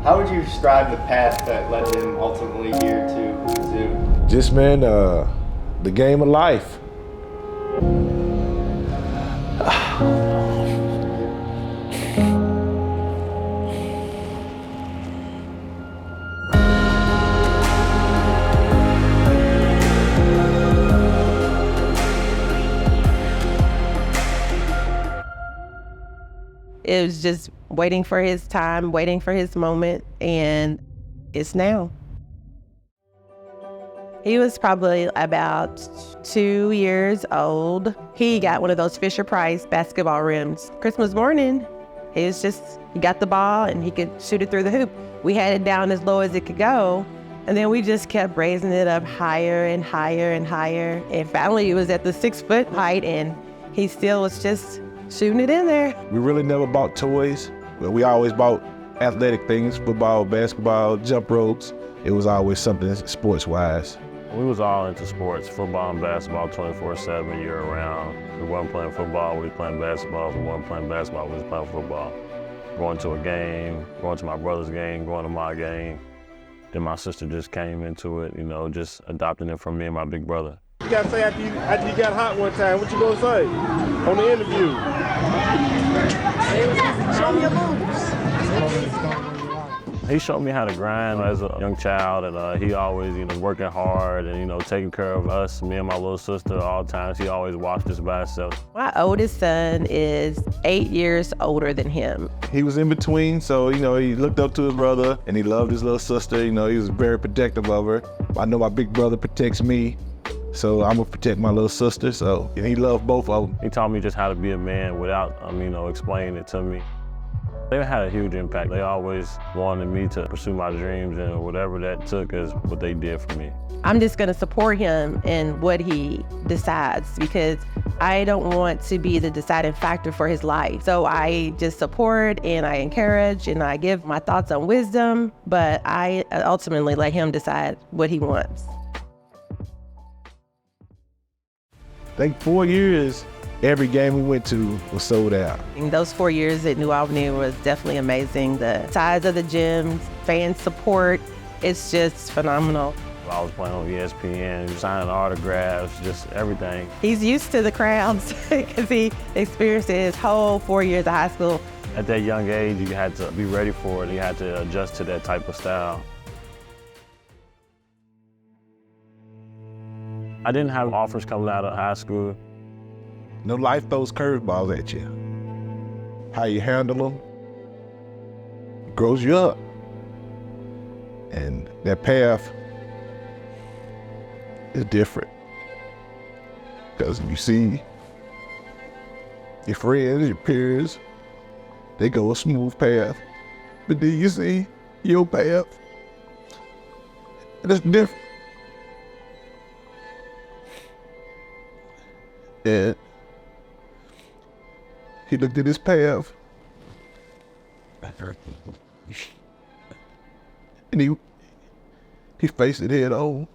How would you describe the path that led him ultimately here to Mizzou? Just, man, the game of life. It was just waiting for his time, waiting for his moment, and it's now. He was probably about 2 years old. He got one of those Fisher-Price basketball rims. Christmas morning, he got the ball and he could shoot it through the hoop. We had it down as low as it could go, and then we just kept raising it up higher and higher and higher. And finally, it was at the 6-foot height, and he still was just shooting it in there. We really never bought toys. We always bought athletic things, football, basketball, jump ropes. It was always something sports-wise. We was all into sports, football and basketball 24/7 year round. We wasn't playing football, we was playing basketball. If we wasn't playing basketball, we was playing football. Going to a game, going to my brother's game, going to my game. Then my sister just came into it, just adopting it from me and my big brother. You gotta say after you got hot one time, what you gonna say on the interview? Show me your moves. He showed me how to grind as a young child, and he always, working hard and, taking care of us, me and my little sister, all times. He always watched us by himself. My oldest son is 8 years older than him. He was in between, so, he looked up to his brother and he loved his little sister. He was very protective of her. I know my big brother protects me, so I'm gonna protect my little sister, and he loved both of them. He taught me just how to be a man without, explaining it to me. They had a huge impact. They always wanted me to pursue my dreams, and whatever that took is what they did for me. I'm just gonna support him in what he decides, because I don't want to be the deciding factor for his life. So I just support and I encourage and I give my thoughts on wisdom, but I ultimately let him decide what he wants. I think 4 years, every game we went to was sold out. And those 4 years at New Albany was definitely amazing. The size of the gyms, fan support, it's just phenomenal. I was playing on ESPN, signing autographs, just everything. He's used to the crowds because he experienced it his whole 4 years of high school. At that young age, you had to be ready for it. You had to adjust to that type of style. I didn't have offers coming out of high school. Life throws curveballs at you. How you handle them grows you up. And that path is different. Because you see your friends, your peers, they go a smooth path. But then you see your path, and it's different. And he looked at his path, and he faced it head on.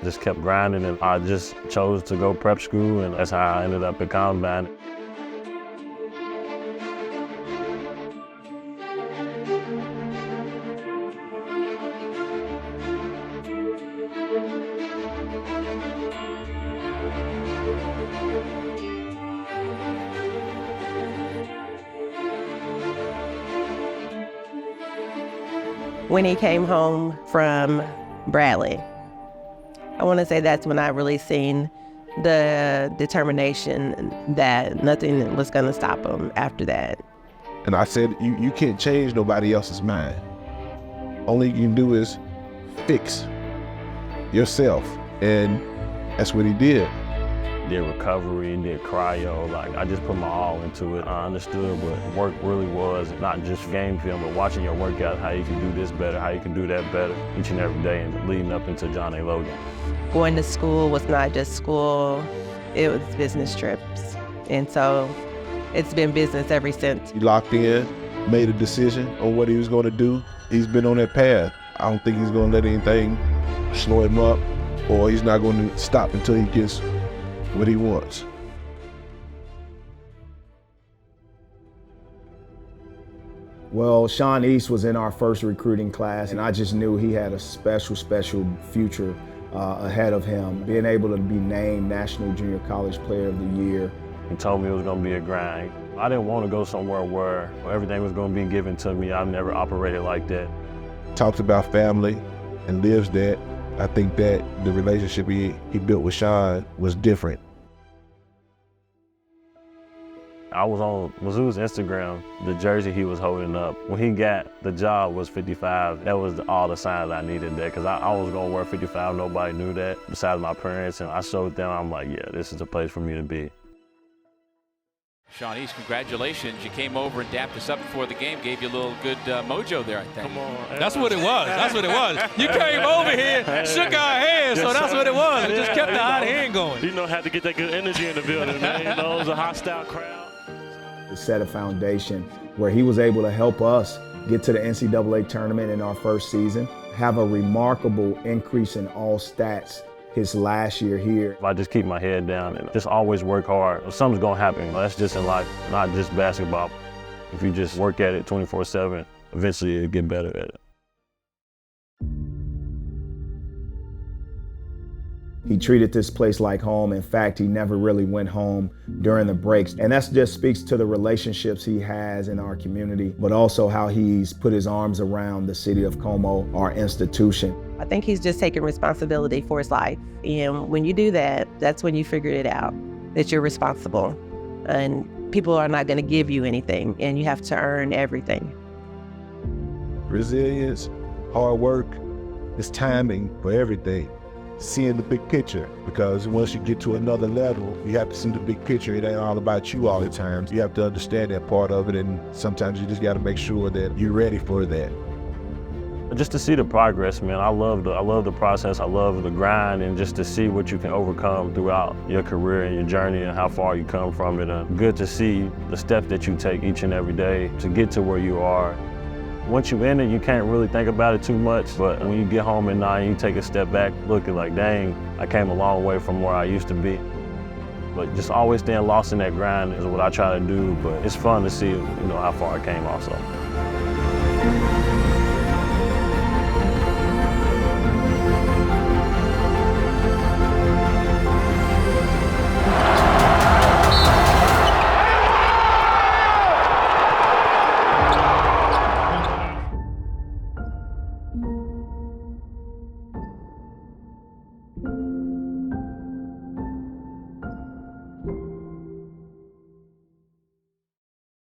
Just kept grinding, and I just chose to go prep school, and that's how I ended up at Combine. When he came home from Bradley, I want to say that's when I really seen the determination that nothing was going to stop him after that. And I said, you can't change nobody else's mind. Only you can do is fix yourself. And that's what he did. Did recovery, did cryo, I just put my all into it. I understood what work really was, not just game film, but watching your workout, how you can do this better, how you can do that better each and every day, and leading up into John A. Logan. Going to school was not just school, it was business trips. And so it's been business ever since. He locked in, made a decision on what he was going to do. He's been on that path. I don't think he's going to let anything slow him up, or he's not going to stop until he gets what he wants. Well, Sean East was in our first recruiting class, and I just knew he had a special future ahead of him. Being able to be named National Junior College Player of the Year. He told me it was going to be a grind. I didn't want to go somewhere where everything was going to be given to me. I've never operated like that. Talks about family and lives that. I think that the relationship he built with Sean was different. I was on Mizzou's Instagram. The jersey he was holding up, when he got the job, was 55. That was all the signs I needed there, because I was going to wear 55. Nobody knew that besides my parents, and I showed them. I'm like, yeah, this is the place for me to be. Sean East, congratulations. You came over and dapped us up before the game, gave you a little good mojo there, I think. Come on. That's what it was. That's what it was. You came over here, shook our hands, so that's what it was. It just kept the hot hand going. You know, had to get that good energy in the building, man. You know, it was a hostile crowd. It set a foundation where he was able to help us get to the NCAA tournament in our first season, have a remarkable increase in all stats his last year here. If I just keep my head down and just always work hard, something's gonna happen. That's just in life, not just basketball. If you just work at it 24/7, eventually you'll get better at it. He treated this place like home. In fact, he never really went home during the breaks. And that just speaks to the relationships he has in our community, but also how he's put his arms around the city of Como, our institution. I think he's just taking responsibility for his life. And when you do that, that's when you figure it out, that you're responsible. And people are not going to give you anything, and you have to earn everything. Resilience, hard work, it's timing for everything. Seeing the big picture, because once you get to another level, you have to see the big picture. It ain't all about you all the time. You have to understand that part of it, and sometimes you just got to make sure that you're ready for that. Just to see the progress, man. I love the process. I love the grind, and just to see what you can overcome throughout your career and your journey and how far you come from it. And good to see the steps that you take each and every day to get to where you are. Once you're in it, you can't really think about it too much, but when you get home at night and you take a step back, looking like, dang, I came a long way from where I used to be. But just always staying lost in that grind is what I try to do, but it's fun to see, how far I came also.